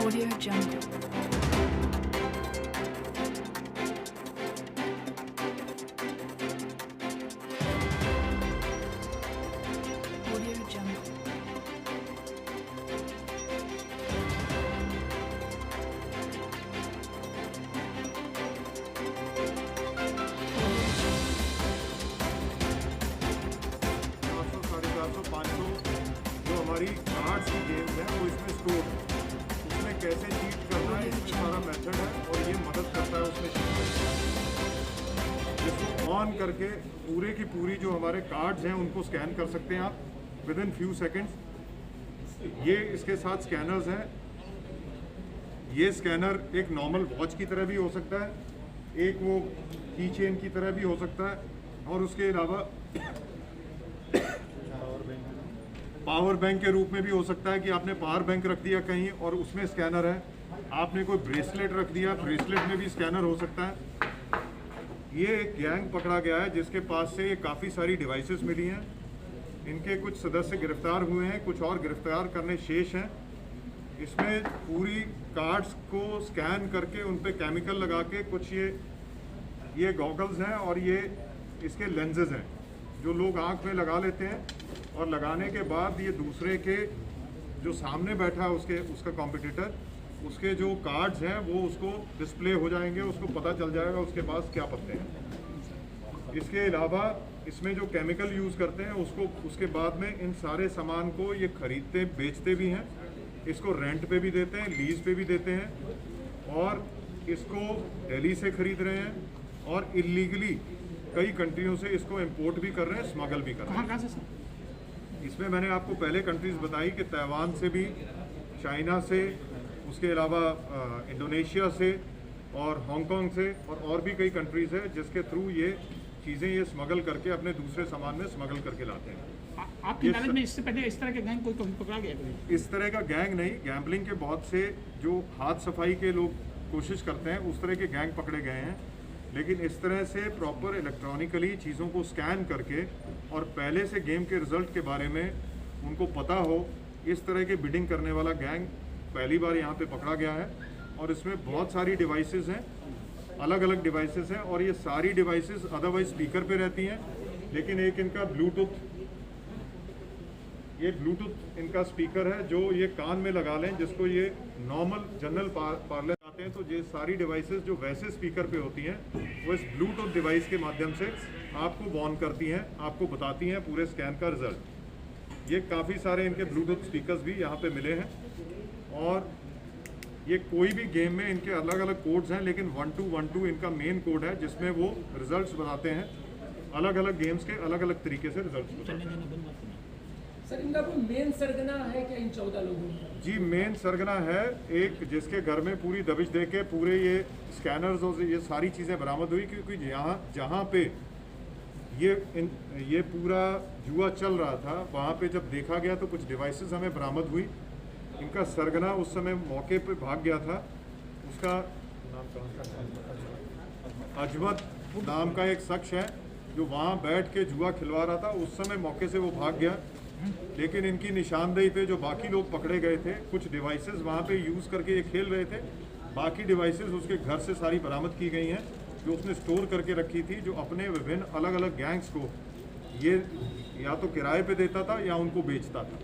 Audio Jungle. Audio Jungle. जो हमारी cards की गेम्स हैं वो इसमें स्टोर है, उसमें कैसे चीट करना है इसमें सारा मेथड है और ये मदद करता है उसमें चीट करने में। जिसको ऑन करके पूरे की पूरी जो हमारे कार्ड्स हैं उनको स्कैन कर सकते हैं आप विद इन फ्यू सेकेंड्स। ये इसके साथ स्कैनर्स हैं। ये स्कैनर एक नॉर्मल वॉच की तरह भी हो सकता है, एक वो की चेन की तरह भी हो सकता है और उसके अलावा पावर बैंक के रूप में भी हो सकता है कि आपने पावर बैंक रख दिया कहीं और उसमें स्कैनर है। आपने कोई ब्रेसलेट रख दिया, ब्रेसलेट में भी स्कैनर हो सकता है। ये एक गैंग पकड़ा गया है जिसके पास से काफ़ी सारी डिवाइसेस मिली हैं। इनके कुछ सदस्य गिरफ्तार हुए हैं, कुछ और गिरफ्तार करने शेष हैं। इसमें पूरी कार्ड्स को स्कैन करके उन पे केमिकल लगा के कुछ ये गॉगल्स हैं और ये इसके लेंसेज हैं जो लोग आँख में लगा लेते हैं और लगाने के बाद ये दूसरे के जो सामने बैठा है उसका कॉम्पिटिटर, उसके जो कार्ड्स हैं वो उसको डिस्प्ले हो जाएंगे, उसको पता चल जाएगा उसके पास क्या पत्ते हैं। इसके अलावा इसमें जो केमिकल यूज़ करते हैं उसके बाद में इन सारे सामान को ये खरीदते बेचते भी हैं, इसको रेंट पे भी देते हैं, लीज पे भी देते हैं और इसको दिल्ली से खरीद रहे हैं और इलीगली कई कंट्रियों से इसको इंपोर्ट भी कर रहे हैं, स्मगल भी कर रहे हैं। कहाँ से सर? इसमें मैंने आपको पहले कंट्रीज़ बताई कि ताइवान से भी, चाइना से, उसके अलावा इंडोनेशिया से और हांगकांग से और भी कई कंट्रीज़ है जिसके थ्रू ये चीज़ें ये स्मगल करके अपने दूसरे सामान में स्मगल करके लाते हैं। आपकी नॉलेज में इससे पहले इस तरह के गैंग कोई पकड़ा गया है? इस तरह का गैंग नहीं, गैम्बलिंग के बहुत से जो हाथ सफाई के लोग कोशिश करते हैं उस तरह के गैंग पकड़े गए हैं, लेकिन इस तरह से प्रॉपर इलेक्ट्रॉनिकली चीज़ों को स्कैन करके और पहले से गेम के रिजल्ट के बारे में उनको पता हो, इस तरह के बिडिंग करने वाला गैंग पहली बार यहाँ पे पकड़ा गया है। और इसमें बहुत सारी डिवाइसेस हैं, अलग अलग डिवाइसेस हैं और ये सारी डिवाइसेस अदरवाइज स्पीकर पे रहती हैं, लेकिन एक इनका ब्लूटूथ इनका स्पीकर है जो ये कान में लगा लें, जिसको ये नॉर्मल जनरल पार्लर आते हैं तो ये सारी डिवाइसेस जो वैसे स्पीकर पे होती हैं वो इस ब्लूटूथ डिवाइस के माध्यम से आपको वॉर्न करती हैं, आपको बताती हैं पूरे स्कैन का रिजल्ट। ये काफ़ी सारे इनके ब्लूटूथ स्पीकर्स भी यहाँ पे मिले हैं और ये कोई भी गेम में इनके अलग अलग कोड्स हैं, लेकिन 1212 इनका मेन कोड है जिसमें वो रिजल्ट्स बताते हैं। अलग अलग गेम्स के अलग अलग तरीके से रिजल्ट्स बताते हैं। सर इनका कोई मेन सरगना है क्या इन 14 लोगों में? जी मेन सरगना है एक जिसके घर में पूरी दबिश दे के पूरे ये स्कैनर्स और ये सारी चीज़ें बरामद हुई, क्योंकि जहाँ पे ये पूरा जुआ चल रहा था वहाँ पे जब देखा गया तो कुछ डिवाइसेस हमें बरामद हुई। इनका सरगना उस समय मौके पे भाग गया था, उसका अजमत नाम का एक शख्स है जो वहाँ बैठ के जुआ खिलवा रहा था, उस समय मौके से वो भाग गया। लेकिन इनकी निशानदेही पे जो बाकी लोग पकड़े गए थे, कुछ डिवाइसेस वहाँ पे यूज़ करके ये खेल रहे थे, बाकी डिवाइसेस उसके घर से सारी बरामद की गई हैं जो उसने स्टोर करके रखी थी, जो अपने विभिन्न अलग अलग गैंग्स को ये या तो किराए पे देता था या उनको बेचता था।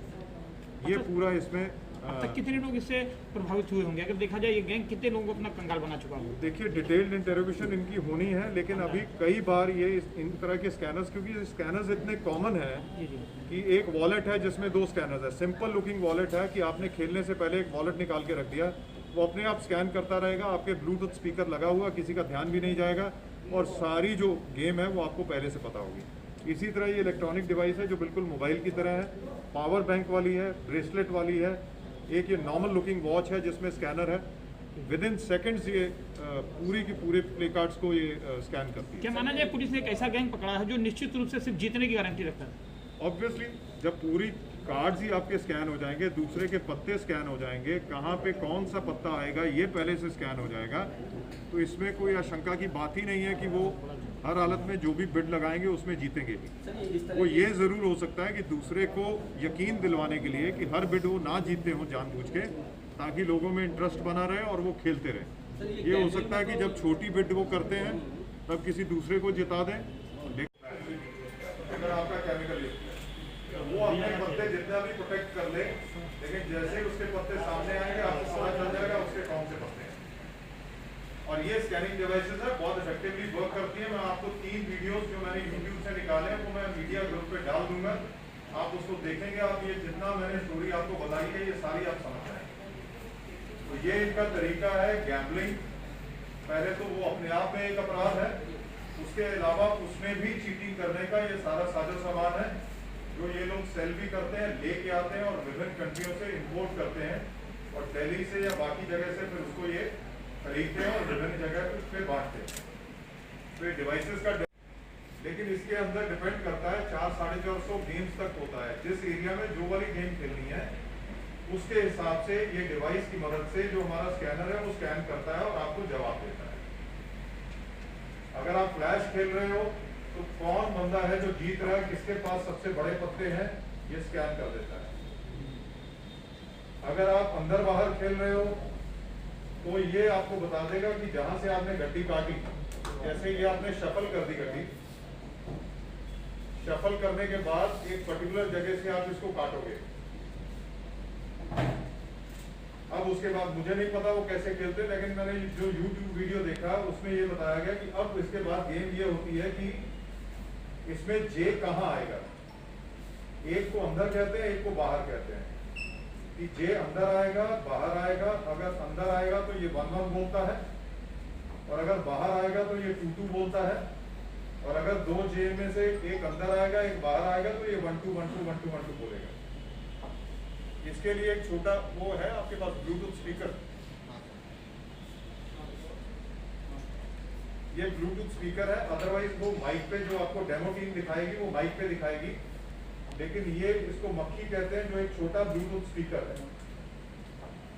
ये पूरा इसमें अब तक कितने लोग इससे प्रभावित हुए होंगे? अगर देखा जाए ये गैंग कितने लोगों को अपना कंगाल बना चुका होगा? देखिए डिटेल्ड इंटरोगेशन इनकी होनी है, लेकिन अभी कई बार ये इन तरह के स्कैनर्स, क्योंकि स्कैनर्स इतने कॉमन है कि एक वॉलेट है जिसमें 2 स्कैनर्स है, सिंपल लुकिंग वॉलेट है कि आपने खेलने से पहले एक वॉलेट निकाल के रख दिया, वो अपने आप स्कैन करता रहेगा, आपके ब्लूटूथ स्पीकर लगा हुआ, किसी का ध्यान भी नहीं जाएगा और सारी जो गेम है वो आपको पहले से पता होगी। इसी तरह ये इलेक्ट्रॉनिक डिवाइस है जो बिल्कुल मोबाइल की तरह है, पावर बैंक वाली है, ब्रेसलेट वाली है, एक ये नॉर्मल लुकिंग वॉच है जिसमें स्कैनर है। विद इन सेकेंड्स ये पूरी की पूरे प्ले कार्ड्स को ये स्कैन करती है। क्या माना जाए पुलिस ने एक ऐसा गैंग पकड़ा है जो निश्चित रूप से सिर्फ जीतने की गारंटी रखता है? ऑब्वियसली जब पूरी कार्ड्स ही आपके स्कैन हो जाएंगे, दूसरे के पत्ते स्कैन हो जाएंगे, कहाँ पे कौन सा पत्ता आएगा ये पहले से स्कैन हो जाएगा, तो इसमें कोई आशंका की बात ही नहीं है कि वो हर हालत में जो भी बिड लगाएंगे उसमें जीतेंगे ही। वो ये ज़रूर हो सकता है कि दूसरे को यकीन दिलवाने के लिए कि हर बिड वो ना जीतते हों जानबूझ के, ताकि लोगों में इंटरेस्ट बना रहे और वो खेलते रहे। ये हो सकता है कि जब छोटी बिड वो करते हैं तब किसी दूसरे को जिता दें। अगर आपका केमिकल वो अपने पत्ते जितना भी प्रोटेक्ट कर ले, लेकिन जैसे ही उसके पत्ते सामने आएंगे आपको पता चल जाएगा उसके कौन से पत्ते हैं। और ये स्कैनिंग डिवाइसेस है, बहुत इफेक्टिवली वर्क करती है। मैं आपको 3 वीडियोस जो मैंने यूट्यूब से निकाले हैं वो मैं मीडिया ग्रुप पे डाल दूंगा, आप उसको देखेंगे। आप ये जितना मैंने स्टोरी आपको बताई है ये सारी आप समझ जाएंगे। तो ये इनका तरीका है गैम्बलिंग। पहले तो वो अपने आप में एक अपराध है, उसके अलावा उसमें भी चीटिंग करने का ये सारा साजो सामान है जो ये लोग सेल भी करते हैं, लेके आते हैं और विभिन्न कंट्रियों से इंपोर्ट करते हैं और दिल्ली से या बाकी जगह से फिर उसको ये खरीदते हैं और विभिन्न जगह पे बांटते हैं। तो ये डिवाइसेस का लेकिन इसके अंदर डिपेंड करता है 400-450 गेम्स तक होता है। जिस एरिया में जो वाली गेम खेलनी है उसके हिसाब से ये डिवाइस की मदद से जो हमारा स्कैनर है वो स्कैन करता है और आपको जवाब देता है। अगर आप फ्लैश खेल रहे हो तो कौन बंदा है जो जीत रहा है, किसके पास सबसे बड़े पत्ते हैं, ये स्कैन कर देता है। अगर आप अंदर बाहर खेल रहे हो तो ये आपको बता देगा कि जहां से आपने गड्डी काटी, जैसे ये आपने शफल कर दी गड्डी, शफल करने के बाद एक पर्टिकुलर जगह से आप इसको काटोगे। अब उसके बाद मुझे नहीं पता वो कैसे खेलते, लेकिन मैंने जो YouTube वीडियो देखा उसमें ये बताया गया कि अब इसके बाद गेम ये होती है कि इसमें जे कहाँ आएगा। एक को अंदर कहते हैं, एक को बाहर कहते हैं। कि जे अंदर आएगा बाहर आएगा, अगर अंदर आएगा तो ये 1-1 बोलता है और अगर बाहर आएगा तो ये 2-2 बोलता है, और अगर 2 जे में से एक अंदर आएगा एक बाहर आएगा तो ये 1-2 1-2 1-2 1-2 बोलेगा। इसके लिए एक छोटा वो है आपके पास ब्लूटूथ स्पीकर, ये ब्लूटूथ स्पीकर है। अदरवाइज वो माइक पे जो आपको डेमो टीम दिखाएगी वो माइक पे दिखाएगी, लेकिन ये इसको मक्खी कहते हैं जो एक छोटा ब्लूटूथ स्पीकर है।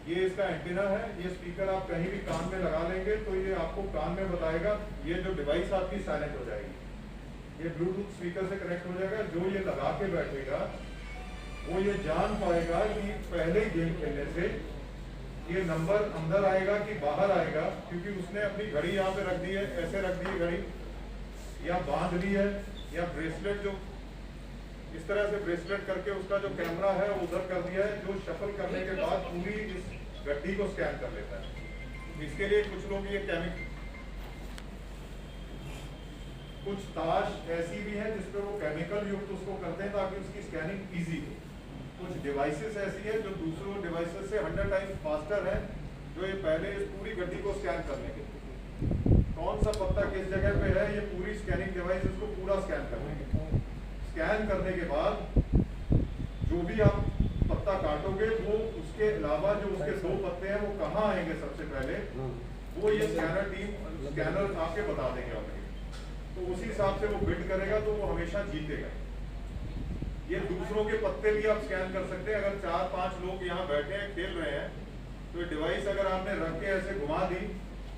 ये इसका एंटीना है। ये स्पीकर आप कहीं भी कान में लगा लेंगे तो ये आपको कान में बताएगा। ये जो डिवाइस आपकी साइलेंट हो जाएगी, ये ब्लूटूथ स्पीकर से कनेक्ट हो जाएगा। जो ये लगा के बैठेगा वो ये जान पाएगा कि पहले गेम खेलने से ये नंबर अंदर आएगा कि बाहर आएगा, क्योंकि उसने अपनी घड़ी यहाँ पे रख दी है, ऐसे रख दी है घड़ी, या बांध ली है, या ब्रेसलेट जो इस तरह से ब्रेसलेट करके उसका जो कैमरा है वो उधर कर दिया है, जो शफल करने के बाद पूरी इस गड्डी को स्कैन कर लेता है। इसके लिए कुछ लोग ये कुछ ताश ऐसी भी है जिसपे वो केमिकल युक्त उसको करते हैं ताकि उसकी स्कैनिंग इजी हो। कुछ डिवाइसेस ऐसी है जो दूसरों डिवाइसेस से 100 टाइम्स फास्टर है, जो ये पहले इस पूरी गड्डी को स्कैन कर लेंगे। कौन सा पत्ता किस जगह पे है, ये पूरी स्कैनिंग डिवाइस इसको पूरा स्कैन कर लेंगे। स्कैन करने के बाद जो भी आप पत्ता काटोगे वो उसके अलावा जो उसके 2 पत्ते हैं वो कहाँ आएंगे सबसे पहले, वो ये स्कैनर आपके बता देंगे ऑलरेडी। तो उसी हिसाब से वो बिड करेगा तो वो हमेशा जीतेगा। ये दूसरों के पत्ते भी आप स्कैन कर सकते हैं। अगर 4-5 लोग यहाँ बैठे हैं खेल रहे हैं तो ये डिवाइस अगर आपने रख के ऐसे घुमा दी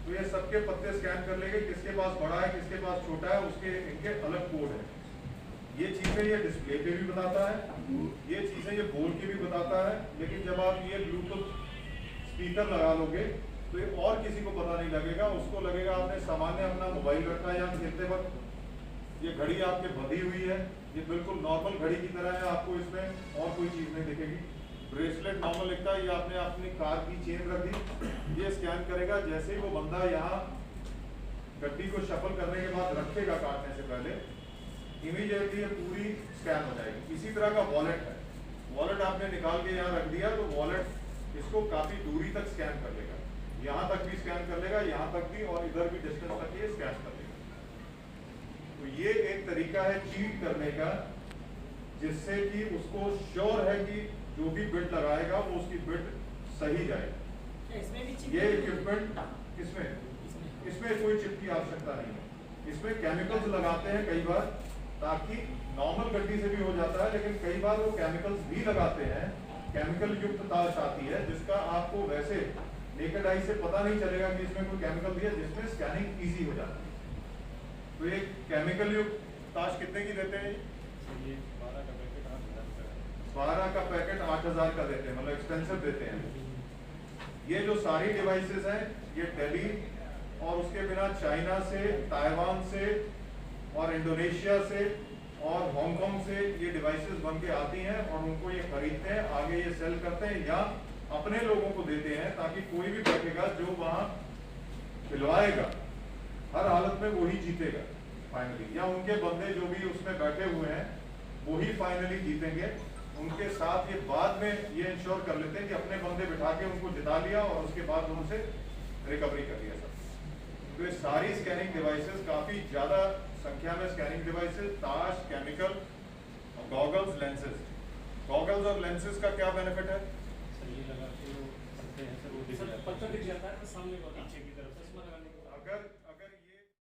तो ये सबके पत्ते स्कैन कर लेंगे, किसके पास बड़ा है किसके पास छोटा है, उसके इनके अलग कोड है। ये चीजें ये डिस्प्ले पे भी बताता है, ये चीजें ये बोर्ड की भी बताता है। लेकिन जब आप ये ब्लूटूथ स्पीकर लगा लोगे तो ये और किसी को पता नहीं लगेगा, उसको लगेगा आपने सामान्य अपना मोबाइल रखा है यहाँ खेलते वक्त। ये घड़ी आपके बंधी हुई है, ये बिल्कुल नॉर्मल घड़ी की तरह है, आपको इसमें और कोई चीज नहीं दिखेगी। ब्रेसलेट नॉर्मल लिखता है, ये आपने अपनी कार की चेन रख दी, ये स्कैन करेगा। जैसे ही वो बंदा यहाँ गड्डी को शफल करने के बाद रखेगा काटने से पहले, इमीडिएटली ये पूरी स्कैन हो जाएगी। इसी तरह का वॉलेट है, वॉलेट आपने निकाल के यहाँ रख दिया तो वॉलेट इसको काफी दूरी तक स्कैन कर लेगा, यहाँ तक भी स्कैन कर लेगा, यहाँ तक भी, और इधर भी डिस्टेंस तक ये स्कैन कर लेगा। तो ये एक तरीका है चीट करने का, जिससे कि उसको श्योर है कि जो भी बिड लगाएगा वो उसकी बिड सही जाएगी। इसमें भी ये इक्विपमेंट इसमें कोई चिप की आवश्यकता नहीं है। इसमें केमिकल्स लगाते हैं कई बार, ताकि नॉर्मल गड्डी से भी हो जाता है, लेकिन कई बार वो केमिकल्स भी लगाते हैं। केमिकल युक्त ताश आती है जिसका आपको वैसे नेकेड आई से पता नहीं चलेगा कि इसमें कोई केमिकल दिया, जिसमें स्कैनिंग इजी हो जाती है। तो एक केमिकल युक्त ताश कितने की देते हैं? 12 का पैकेट 8000 का देते हैं, मतलब एक्सपेंसिव देते हैं। ये जो सारी डिवाइसेस हैं ये दिल्ली और उसके बिना चाइना से, ताइवान से और इंडोनेशिया से और हांगकांग से ये डिवाइसेस बन के आती हैं और उनको ये खरीदते हैं, आगे ये सेल करते हैं या अपने लोगों को देते हैं, ताकि कोई भी बैठेगा जो वहां खिलवाएगा हर हालत में वही जीतेगा फाइनली, या उनके बंदे जो भी उसमें बैठे हुए हैं वही फाइनली जीतेंगे। उनके साथ ये बाद में ये इंश्योर कर लेते हैं कि अपने बंदे बिठा के उनको जिता लिया और उसके बाद उनसे रिकवरी कर लिया सब। तो ये सारी स्कैनिंग डिवाइसेस, काफी ज्यादा संख्या में स्कैनिंग डिवाइसेस, ताश, केमिकल, गॉगल्स, लेंसेज। गॉगल्स और लेंसेज का क्या बेनिफिट है? सर ये लगा के वो सकते हैं सर, वो दिख जाता है। पत्थर दिख जाता है सामने वाला।